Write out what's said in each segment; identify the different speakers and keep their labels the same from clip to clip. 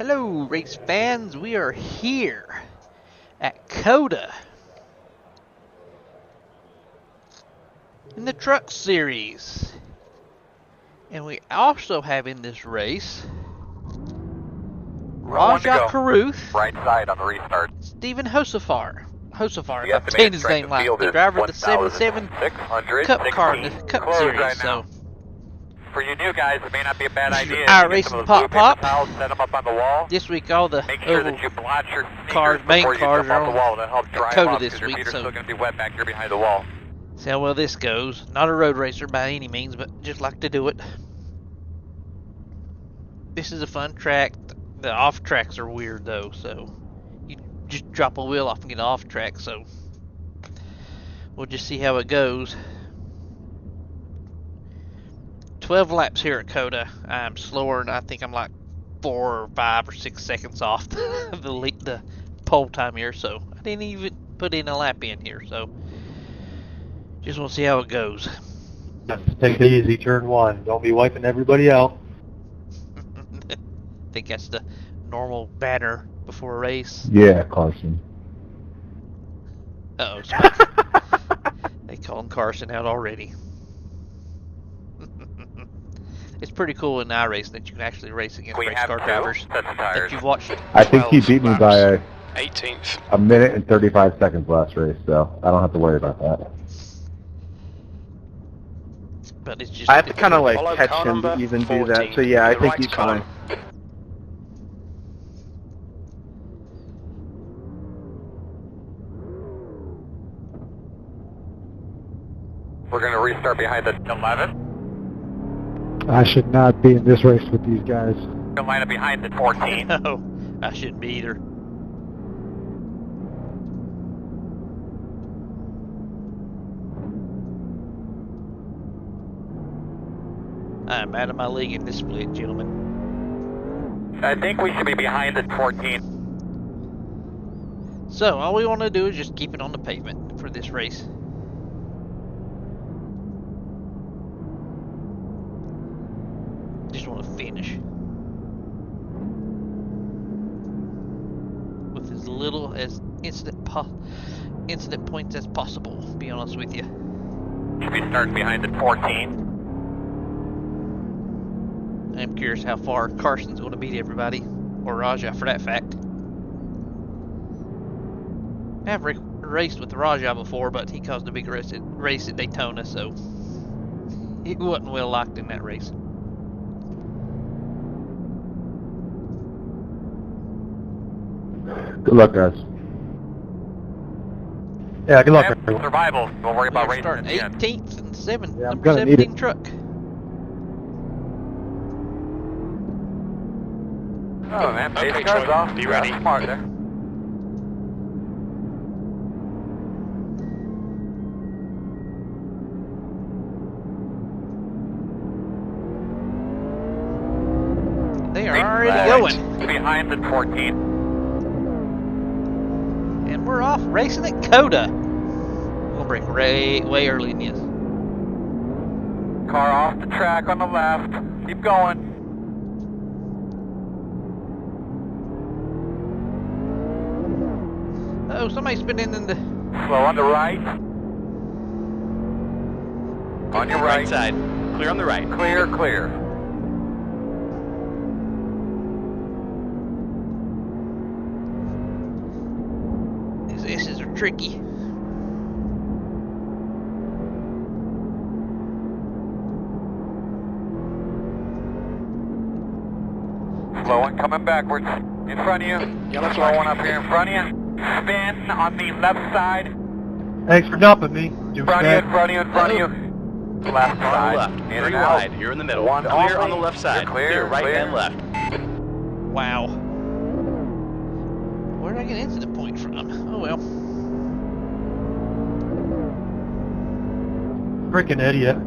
Speaker 1: Hello, race fans. We are here at COTA in the Truck Series. And we also have in this race Raja Caruth,
Speaker 2: right side on the restart.
Speaker 1: Stephen Hosafar, if I'm saying his name right, the driver of the 77 Cup car in the Cup Series.
Speaker 2: Right,
Speaker 1: so,
Speaker 2: for you new guys, it may not be a bad idea.
Speaker 1: Iracing Pop Pop.
Speaker 2: Set them up on the wall.
Speaker 1: This week, all the
Speaker 2: Make sure that you blotch your
Speaker 1: cars, main cars, are
Speaker 2: on the wall. That helps dry
Speaker 1: COTA
Speaker 2: off,
Speaker 1: this
Speaker 2: your
Speaker 1: week.
Speaker 2: feet are
Speaker 1: So,
Speaker 2: still going to be wet back here behind the wall.
Speaker 1: see how well this goes. Not a road racer by any means, but just like to do it. This is a fun track. The off tracks are weird though, so you just drop a wheel off and get off track. So we'll just see how it goes. 12 laps here at COTA. I'm slower, and I think I'm like 4 or 5 or 6 seconds off the pole time here. So I didn't even put in a lap in here. So just want to see how it goes.
Speaker 3: Take it easy, turn one. Don't be wiping everybody out.
Speaker 1: I think that's the normal banner before a race.
Speaker 4: Yeah, Carson.
Speaker 1: Uh-oh, they calling Carson out already. It's pretty cool in Iracing that you can actually race against race car drivers that you've watched.
Speaker 4: I think he beat me by
Speaker 5: 18th.
Speaker 4: a minute and 35 seconds last race, so I don't have to worry about that.
Speaker 1: But it's just
Speaker 6: I have to kind of like catch him to even do that. So yeah, I think he's fine.
Speaker 2: We're going to restart behind the 11.
Speaker 3: I should not be in this race with these guys.
Speaker 2: We'll line up behind the 14.
Speaker 1: No, I shouldn't be either. I'm out of my league in this split, gentlemen.
Speaker 2: I think we should be behind the 14.
Speaker 1: So, all we want to do is just keep it on the pavement for this race. Just want to finish with as little as incident points as possible, to be honest with you.
Speaker 2: Should be starting behind the 14.
Speaker 1: I'm curious how far Carson's going to beat everybody, or Raja for that fact. I have raced with Raja before, but he caused a big race at Daytona, so it wasn't well locked in that race.
Speaker 4: Good luck, guys.
Speaker 3: Yeah, good luck.
Speaker 2: Survival. Don't worry about
Speaker 1: We're
Speaker 2: racing
Speaker 1: starting
Speaker 2: at the end.
Speaker 1: 18th and 7th,
Speaker 3: Yeah, I'm
Speaker 1: number
Speaker 3: gonna need
Speaker 1: 17
Speaker 3: it.
Speaker 1: truck.
Speaker 2: Oh man,
Speaker 5: Okay,
Speaker 2: safety car's
Speaker 5: Troy,
Speaker 2: off.
Speaker 5: be ready.
Speaker 2: That's smart there.
Speaker 1: They are already going.
Speaker 2: Behind the 14.
Speaker 1: And we're off racing at COTA. We'll break way early in this.
Speaker 2: Car off the track on the left. Keep going.
Speaker 1: Oh, somebody's been in the...
Speaker 2: Slow on the right. On your right.
Speaker 5: Side. Clear on the right.
Speaker 2: Clear, clear.
Speaker 1: These S's are tricky.
Speaker 2: Slow one coming backwards. In front of you.
Speaker 5: Yellow
Speaker 2: Slow one up here in front of you. Spin on the left side.
Speaker 3: Thanks for dumping me.
Speaker 2: In front of you, in front of you, in front of you. Left
Speaker 5: On
Speaker 2: side.
Speaker 5: the left.
Speaker 2: In
Speaker 5: Very
Speaker 2: and out.
Speaker 5: wide. You're in the middle.
Speaker 2: One
Speaker 5: Clear on
Speaker 2: only.
Speaker 5: the left side.
Speaker 2: You're clear,
Speaker 5: right
Speaker 2: clear.
Speaker 5: and left.
Speaker 1: Wow. Where did I get into the point from? Oh well.
Speaker 3: Freaking idiot.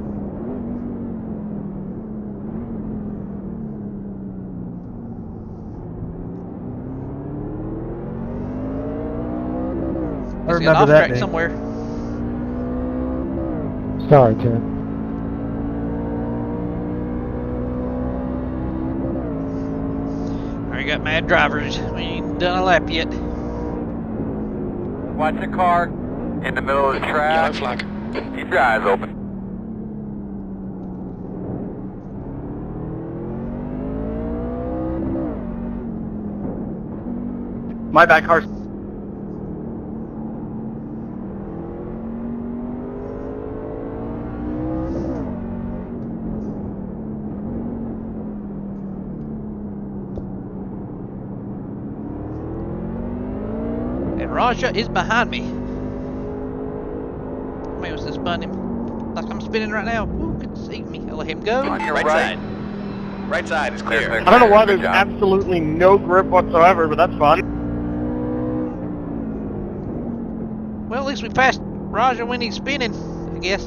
Speaker 3: I
Speaker 1: He's got
Speaker 3: remember
Speaker 1: off
Speaker 3: that
Speaker 1: track
Speaker 3: name.
Speaker 1: somewhere.
Speaker 3: Sorry, Tim.
Speaker 1: got mad drivers. We ain't done a lap yet.
Speaker 2: Watch the car in the middle of the track.
Speaker 5: Yellow flag.
Speaker 2: Keep your eyes open.
Speaker 6: My back car's...
Speaker 1: And Raja is behind me. Man, was this spun him? Like I'm spinning right now. Ooh, good to see me. I'll let him go.
Speaker 2: On your
Speaker 5: Right
Speaker 2: right.
Speaker 5: side. Right side is clear.
Speaker 6: I don't know why
Speaker 2: Good
Speaker 6: there's
Speaker 2: job.
Speaker 6: absolutely no grip whatsoever, but that's fun.
Speaker 1: Well, at least we passed Raja when he's spinning, I guess.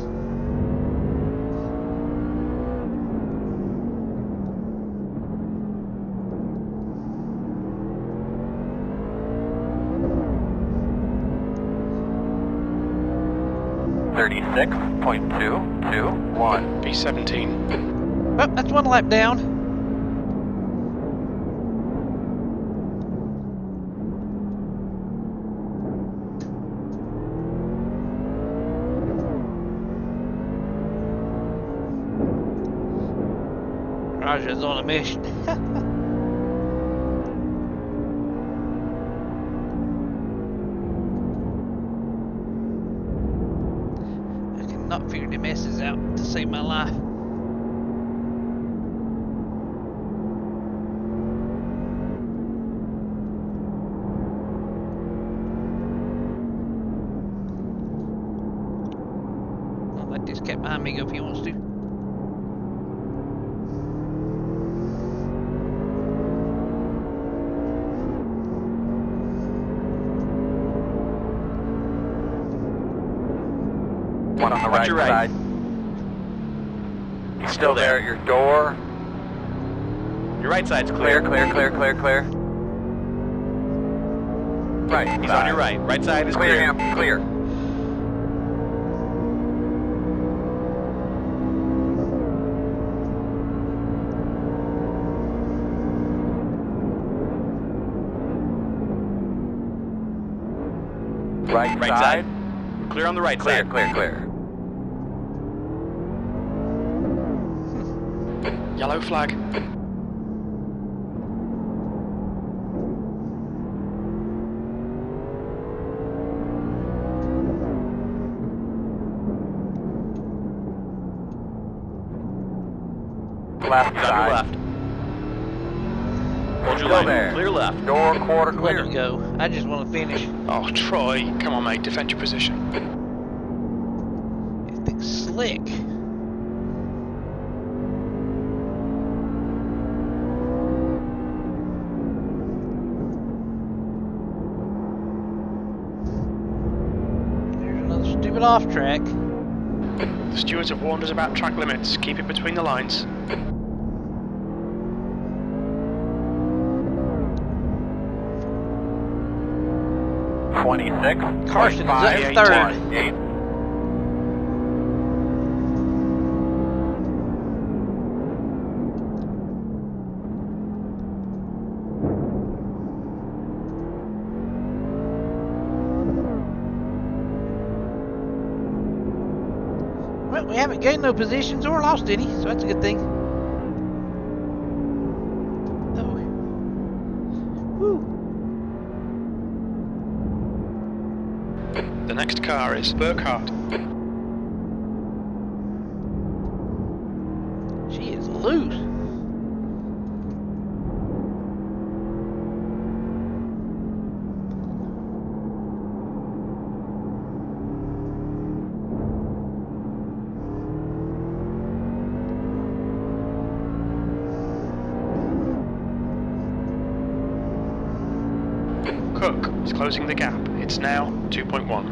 Speaker 2: .221.
Speaker 5: B17.
Speaker 1: Oh, that's one lap down. Raja's on a mission. I cannot figure the messes out to save my life. I'll let this cat behind me go if he wants to.
Speaker 2: One on the
Speaker 5: Watch
Speaker 2: right
Speaker 5: your right.
Speaker 2: side. He's still there at your door.
Speaker 5: Your right side's
Speaker 2: Clear,
Speaker 5: clear.
Speaker 2: clear, clear, clear, clear. Right
Speaker 5: He's
Speaker 2: side.
Speaker 5: on your right. Right side is
Speaker 2: Clear
Speaker 5: clear.
Speaker 2: him, clear. Right
Speaker 5: Right
Speaker 2: side.
Speaker 5: side. Clear on the right
Speaker 2: Clear,
Speaker 5: side.
Speaker 2: clear, clear.
Speaker 5: Yellow flag.
Speaker 2: Left
Speaker 5: He's on your
Speaker 2: side.
Speaker 5: left. Hold your
Speaker 2: Still
Speaker 5: line.
Speaker 2: there.
Speaker 5: Clear left.
Speaker 2: Door quarter
Speaker 1: Let
Speaker 2: clear.
Speaker 1: him go. I just want to finish.
Speaker 5: Oh, Troy. Come on, mate. Defend your position.
Speaker 1: This thing's slick. There's another stupid off track.
Speaker 5: The stewards have warned us about track limits. Keep it between the lines.
Speaker 1: Carson is up
Speaker 5: 5,
Speaker 1: third.
Speaker 2: 8.
Speaker 1: Well, we haven't gained no positions or lost any, so that's a good thing. Oh. Woo.
Speaker 5: The next car is Burkhardt.
Speaker 1: She is loose.
Speaker 5: Cook is closing the gap. It's now 2.1.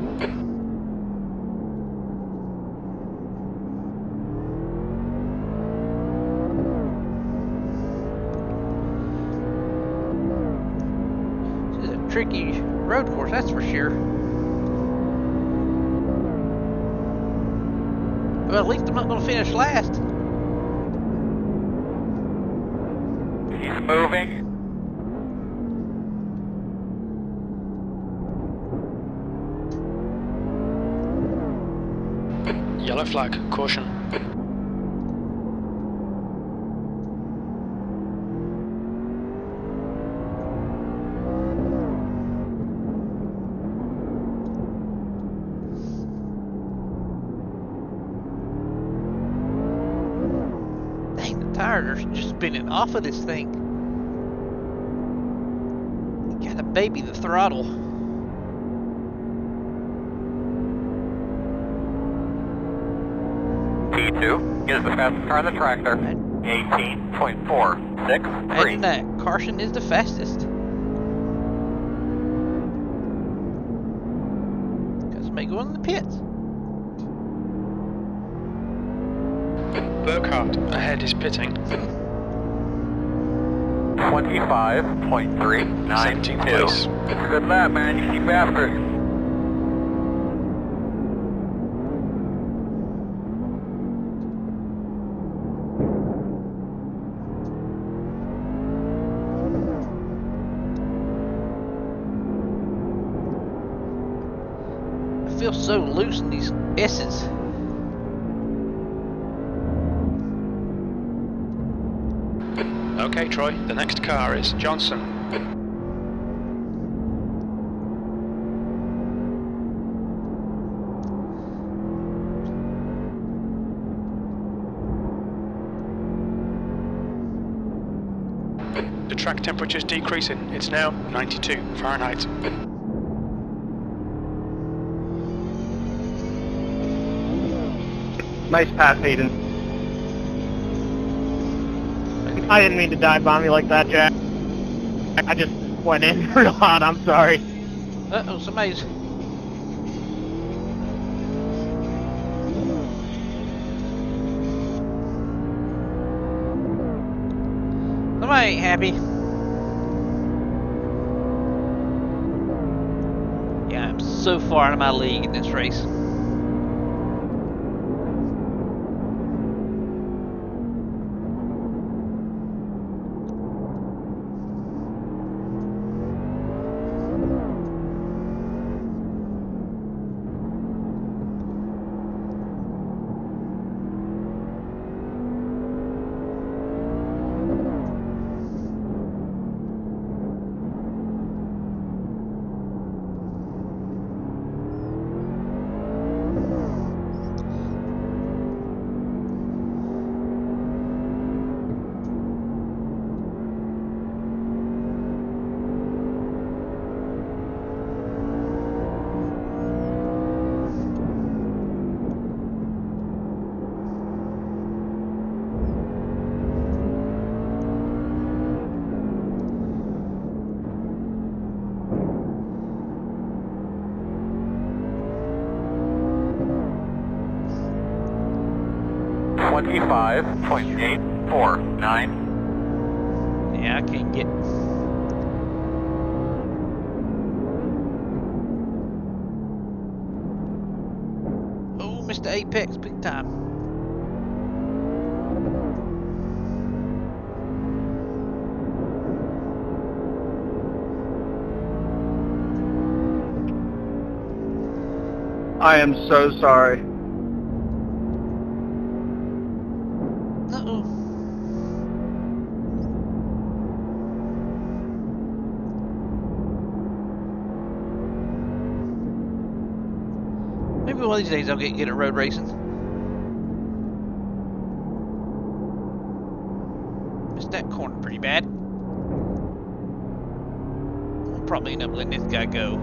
Speaker 1: This is a tricky road course, that's for sure. Well, at least I'm not going to finish last.
Speaker 2: He's moving.
Speaker 5: Yellow flag, caution.
Speaker 1: Dang, the tires are just spinning off of this thing. Gotta baby the throttle.
Speaker 2: T2 is the fastest car on the tractor. 18.463.
Speaker 1: Imagine that. Carson is the fastest. Cause may go in the pits.
Speaker 5: Burkhardt, ahead is pitting.
Speaker 2: 25.392.
Speaker 5: place.
Speaker 2: Good lap, man. You keep after it.
Speaker 1: I feel so loose in these S's.
Speaker 5: Okay, Troy, the next car is Johnson. The track temperature is decreasing. It's now 92 Fahrenheit.
Speaker 6: Nice pass, Hayden. I didn't mean to dive bomb you like that, Jack. I just went in real hot, I'm sorry.
Speaker 1: Uh-oh, somebody's... Somebody ain't happy. Yeah, I'm so far out of my league in this race. .849. Yeah, I can't get... Oh, Mr. Apex, big time.
Speaker 6: I am so sorry.
Speaker 1: Uh-oh. Maybe one of these days I'll get good at road racing. Missed that corner pretty bad. I'll probably end up letting this guy go.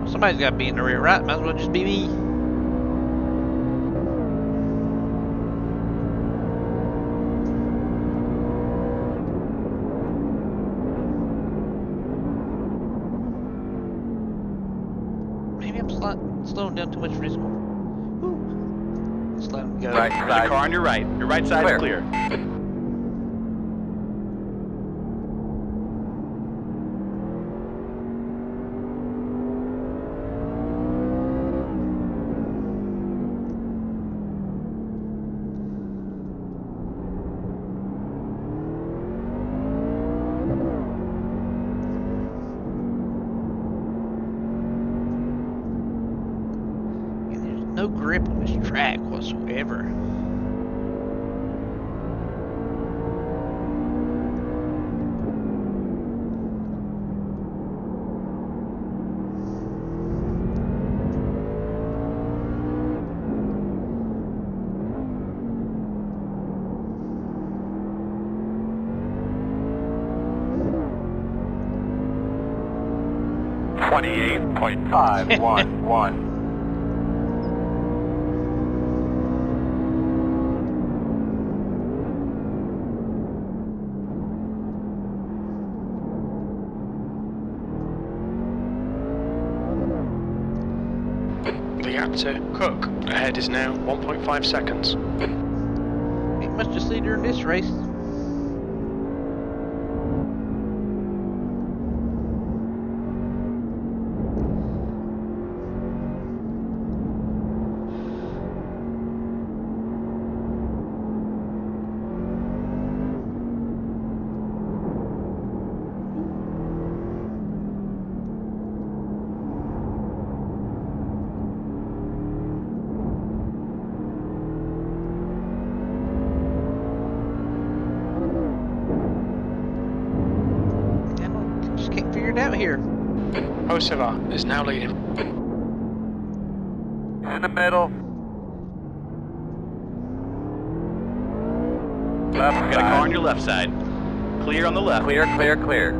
Speaker 1: Somebody's got to be in the rear, right? Might as well just be me. Maybe I'm slowing down too much for this one. Woo. Just let him go.
Speaker 2: Right side.
Speaker 7: The car on your right. Your right side is clear.
Speaker 1: no grip on this track whatsoever.
Speaker 2: .511.
Speaker 5: The gap to Cook ahead is now 1.5 seconds.
Speaker 1: Ain't much to see during this race. Just can't figure it out here.
Speaker 5: Osava is now leading.
Speaker 2: In the middle. Left
Speaker 7: Got a car on your left side. Clear on the left.
Speaker 2: Clear, clear, clear.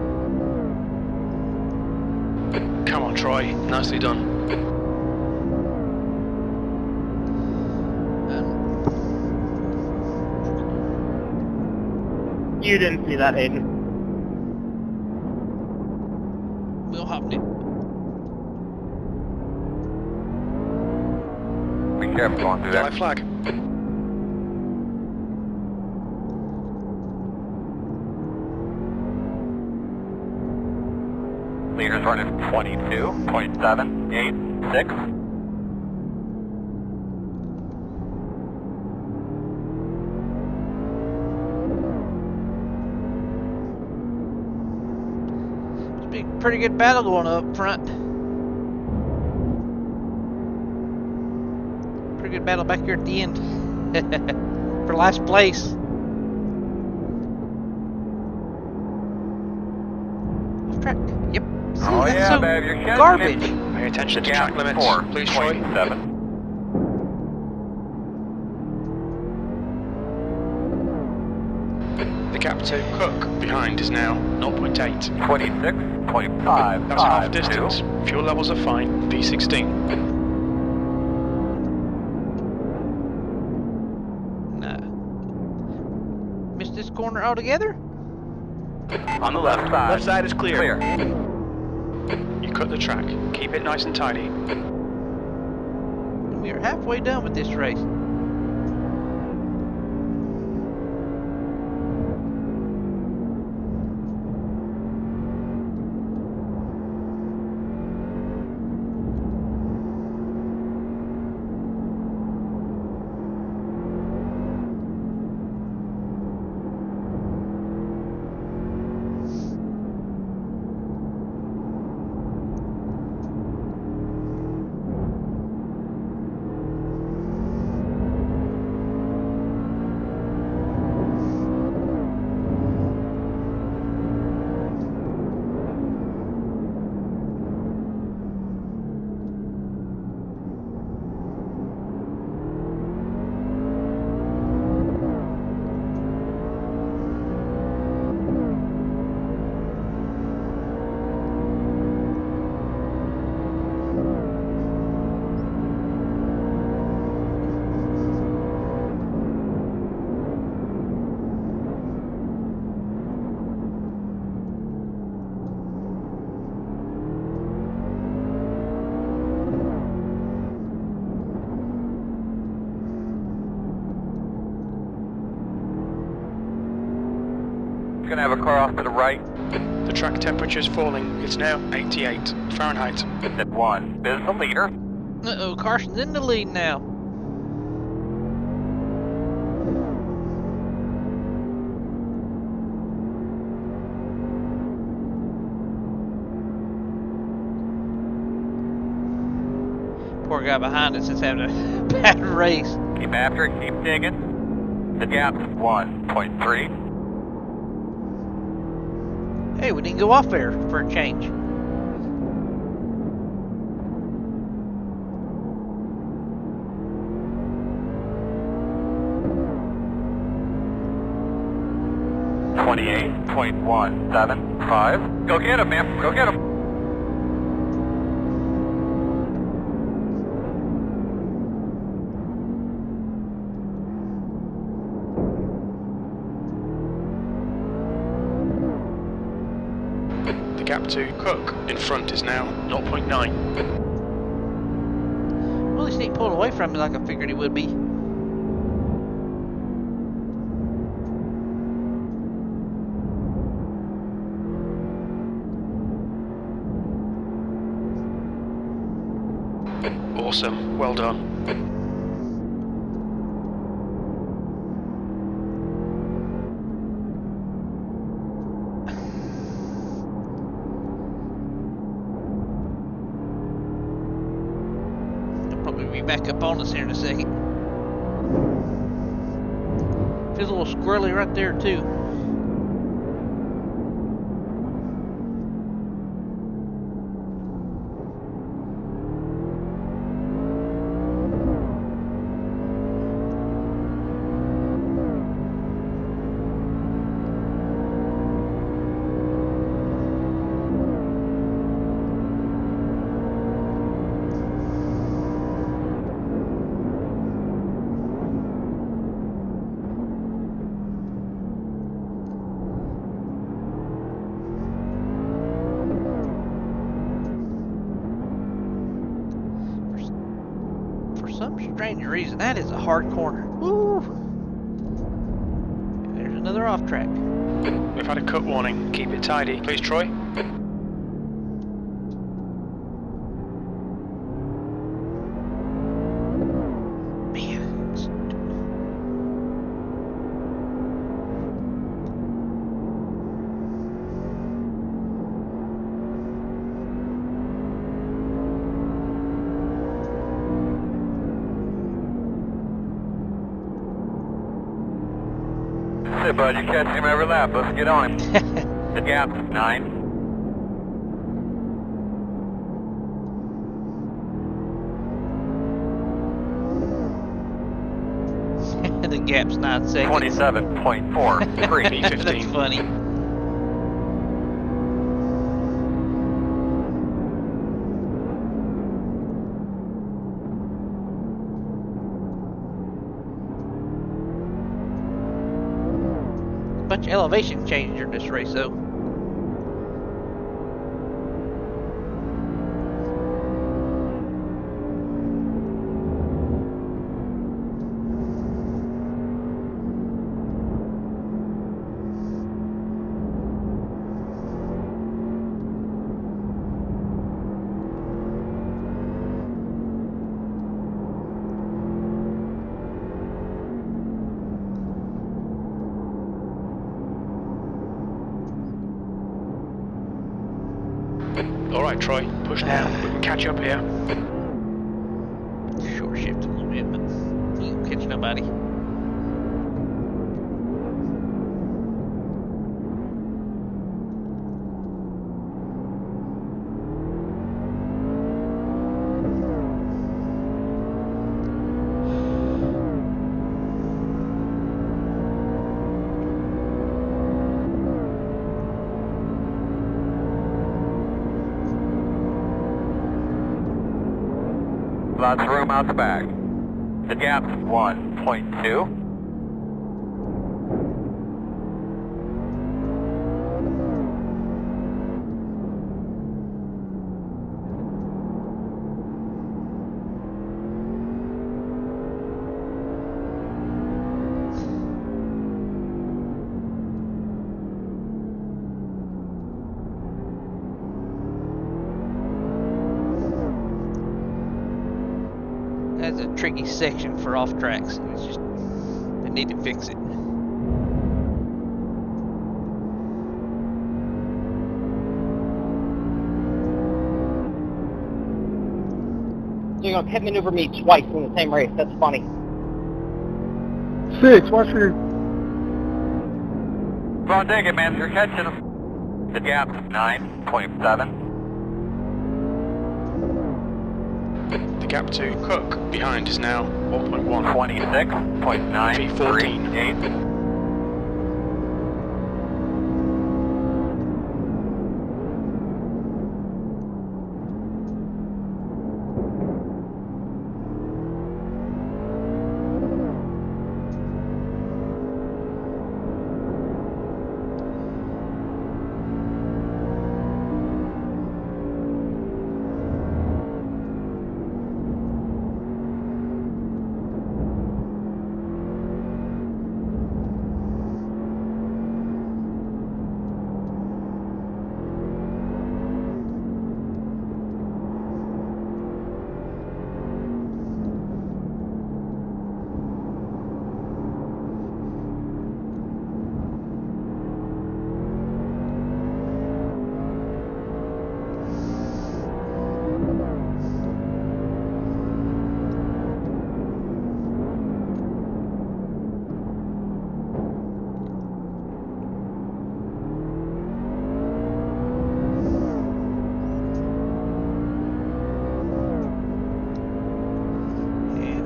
Speaker 5: Come on, Troy. Nicely done.
Speaker 6: You didn't see that, Hayden.
Speaker 1: Will hopped it.
Speaker 2: Be careful going through
Speaker 5: Yellow
Speaker 2: there.
Speaker 5: flag.
Speaker 2: Leaders running 22.786.
Speaker 1: It's a big, pretty good battle going up front. Pretty good battle back here at the end for last place. Off track. Yep. See,
Speaker 2: Oh
Speaker 1: that's
Speaker 2: yeah,
Speaker 1: so
Speaker 2: babe, you're catching
Speaker 1: garbage.
Speaker 2: it.
Speaker 5: Pay attention to
Speaker 2: Gap
Speaker 5: track limits, please, Troy.
Speaker 2: 4.7.
Speaker 5: The gap to Cook behind is now 0.8.
Speaker 2: 26.5.
Speaker 5: That's half distance. Fuel levels are fine. V16.
Speaker 1: Nah. Missed this corner altogether?
Speaker 7: On the left. Left side is clear.
Speaker 2: Clear.
Speaker 5: You cut the track. Keep it nice and tidy.
Speaker 1: And we are halfway done with this race.
Speaker 2: Gonna have a car off to the right.
Speaker 5: The track temperature is falling. It's now 88 Fahrenheit.
Speaker 2: At 1. This is the leader.
Speaker 1: Uh-oh, Carson's in the lead now. Poor guy behind us is having a bad race.
Speaker 2: Keep after it, keep digging. The gap's 1.3.
Speaker 1: Hey, we didn't go off there for a change.
Speaker 2: .175. Go get him, man. Go get him.
Speaker 5: The gap to Cook in front is now 0.9.
Speaker 1: Well, at least he pulled away from me like I figured he would be.
Speaker 5: Awesome, well done.
Speaker 1: He'll probably be back up on us here in a second. Feels a little squirrely right there too. For some strange reason, that is a hard corner. Woo! There's another off track.
Speaker 5: We've had a cut warning. Keep it tidy. Please, Troy.
Speaker 2: Hey, bud, you catch him every lap. Let's get on him. The gap's 9.
Speaker 1: The gap's 9 seconds.
Speaker 2: 27.43.
Speaker 1: That's funny. Bunch of elevation change during this race, though.
Speaker 5: Alright, Troy, push now. We can catch up here.
Speaker 1: Short shift a little bit, but you don't catch nobody.
Speaker 2: Lots of room out the back. The gap's 1.2.
Speaker 1: That's a tricky section for off tracks. It's just, they need to fix it.
Speaker 6: You're gonna pit maneuver me twice in the same race. That's funny.
Speaker 4: 6, watch for your...
Speaker 2: Go on, dig it, man. You're catching them. The gap's 9.7.
Speaker 5: The gap to Cook behind is now 1.1.
Speaker 2: 26.938.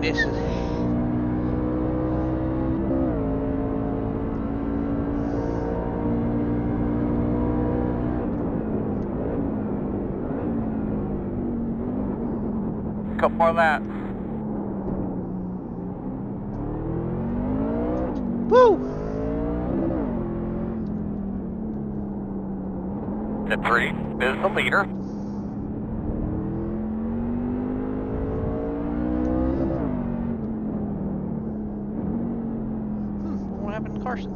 Speaker 1: This is
Speaker 2: Couple more laps.
Speaker 1: woo.
Speaker 2: The 3 is the leader.
Speaker 1: What happened to Carson?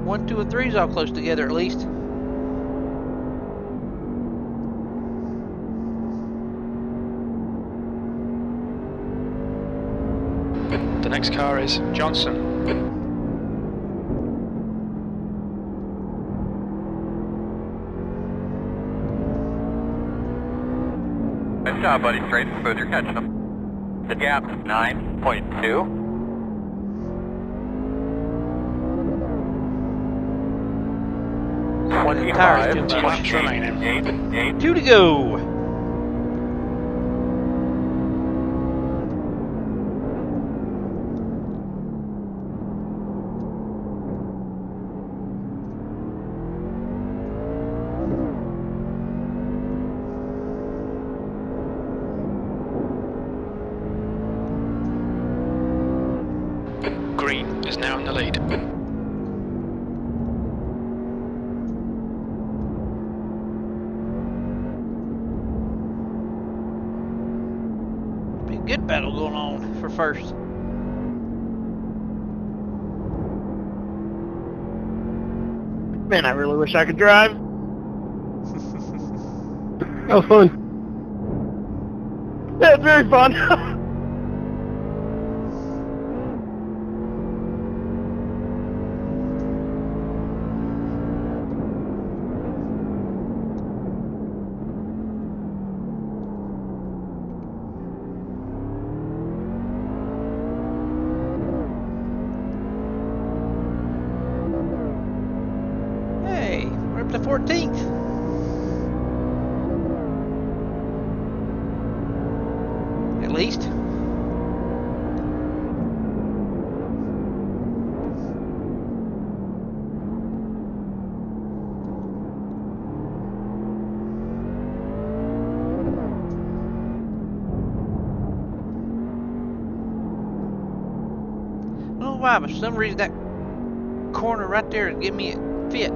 Speaker 1: 1, 2, and 3's all close together at least.
Speaker 5: The next car is Johnson.
Speaker 2: Nice job, buddy. Straight and smooth. You're catching them. The gap's 9.2.
Speaker 1: One of the tires too
Speaker 5: 20
Speaker 1: much.
Speaker 5: laps remaining.
Speaker 1: 2 to go.
Speaker 5: Green is now in the lead.
Speaker 1: Be a good battle going on for first.
Speaker 6: Man, I really wish I could drive.
Speaker 4: That was fun.
Speaker 6: Yeah, it's very fun.
Speaker 1: Hey, we're up to 14th. At least. I don't know why, but for some reason that corner right there is giving me a fit.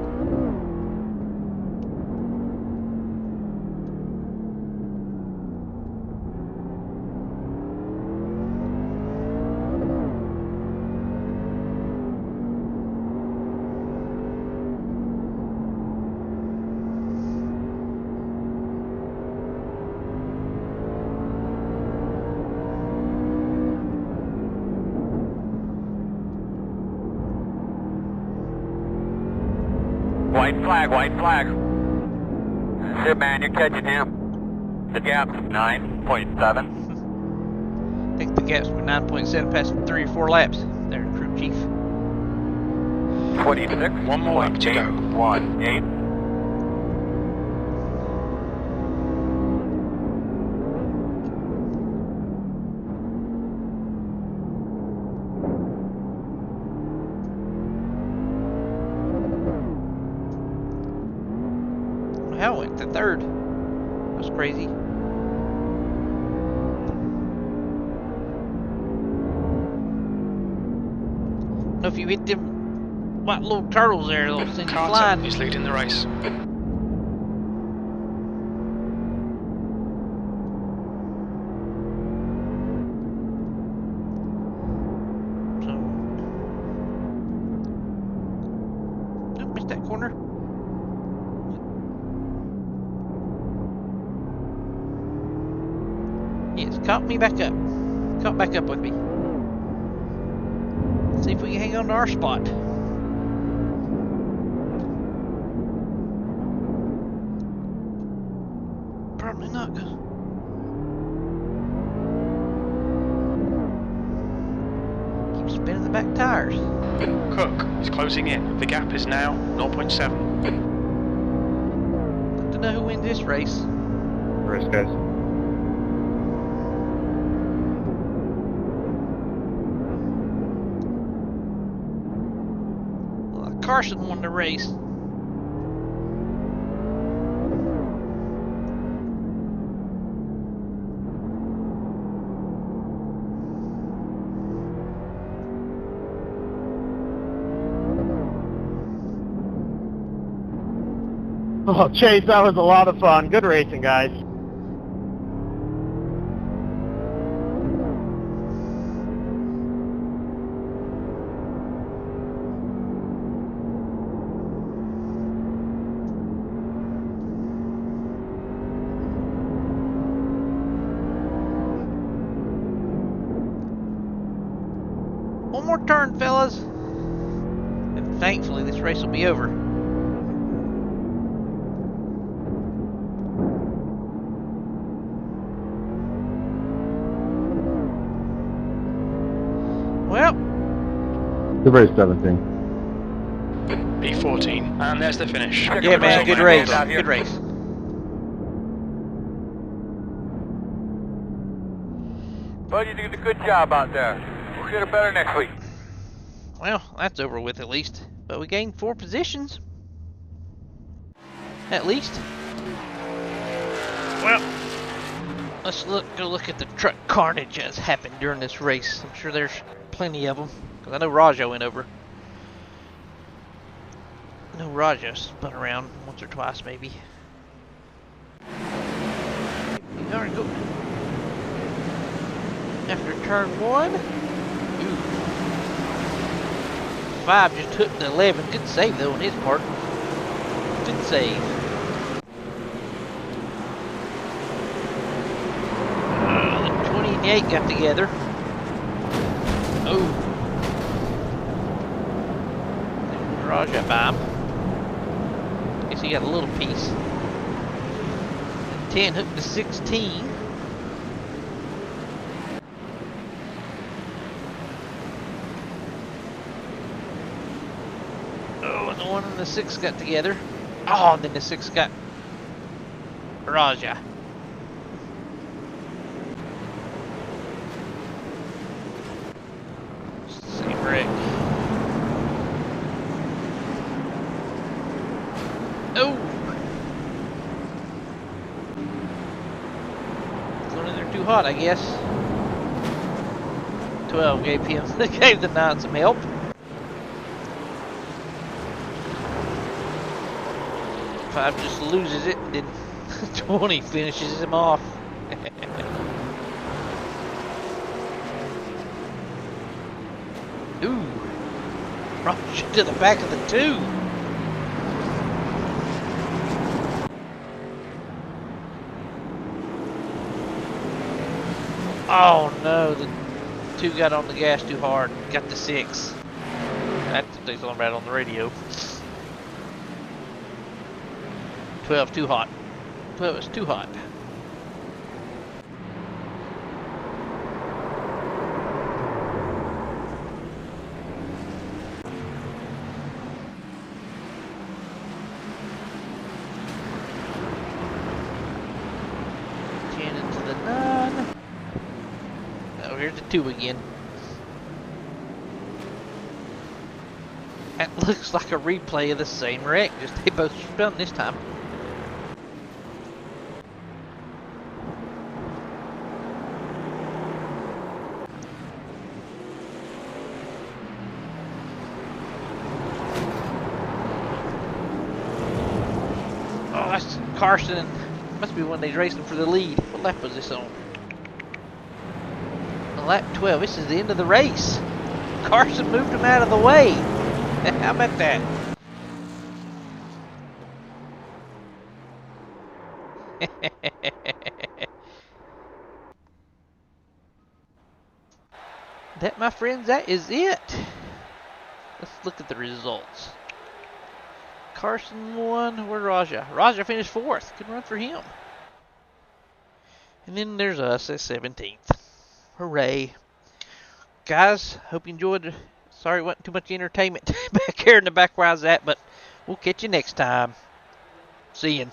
Speaker 2: White flag, white flag. Shit, man, you're catching him. The gap's 9.7.
Speaker 1: I think the gap's 9.7 past 3 or 4 laps. There, crew chief.
Speaker 2: 26.
Speaker 5: One more lap to go.
Speaker 2: 18.
Speaker 1: Hell, went to 3rd. That's crazy. Know if you hit them white little turtles there, they'll send you
Speaker 5: COTA
Speaker 1: flying.
Speaker 5: is leading the race.
Speaker 1: So, don't miss that corner. Yes, caught me back up. Caught back up with me. See if we can hang on to our spot. Probably not, cause keep spinning the back tires.
Speaker 5: Cook is closing in. The gap is now 0.7.
Speaker 1: Good to know who wins this race.
Speaker 3: Race, guys.
Speaker 1: Well, Carson won the race.
Speaker 6: Oh, Chase, that was a lot of fun. Good racing, guys.
Speaker 1: One more turn, fellas. And thankfully, this race will be over. Well,
Speaker 4: Good race, 17.
Speaker 5: P14. And there's the finish.
Speaker 1: yeah, man, good race. Good race.
Speaker 2: Bud, you did a good job out there. We'll get it better next week.
Speaker 1: Well, that's over with at least. But we gained 4 positions. At least. Well, let's go look at the truck carnage that's happened during this race. I'm sure there's plenty of them. Because I know Raja went over. I know Raja spun around once or twice, maybe. Alright, go. After turn 1. Ooh. 5 just took the 11. Good save, though, on his part. Good save. The 20 and the 8 got together. Oh. Raja by him. Guess he got a little piece. And 10 hooked to 16. Oh, and the 1 and the 6 got together. Oh, and then the 6 got Raja. Same wreck. Oh! Going in there too hot, I guess. 12 gave the 9 some help. 5 just loses it, and then 20 finishes him off. Ooh! Rush to the back of the 2. Oh no, the 2 got on the gas too hard. Got the 6. That's what they're talking about on the radio. 12 too hot. Well, it's too hot. Oh, here's the 2 again. That looks like a replay of the same wreck, just they both spun this time. Oh, that's Carson. Must be one of these racing for the lead. What lap was this on? Lap 12. This is the end of the race. Carson moved him out of the way. How about that? That, my friends, that is it. Let's look at the results. Carson won. Where's Raja? Raja finished 4th. Good run for him. And then there's us at 17th. Hooray. Guys, hope you enjoyed. Sorry it wasn't too much entertainment back here in the back where I was at, but we'll catch you next time. See you.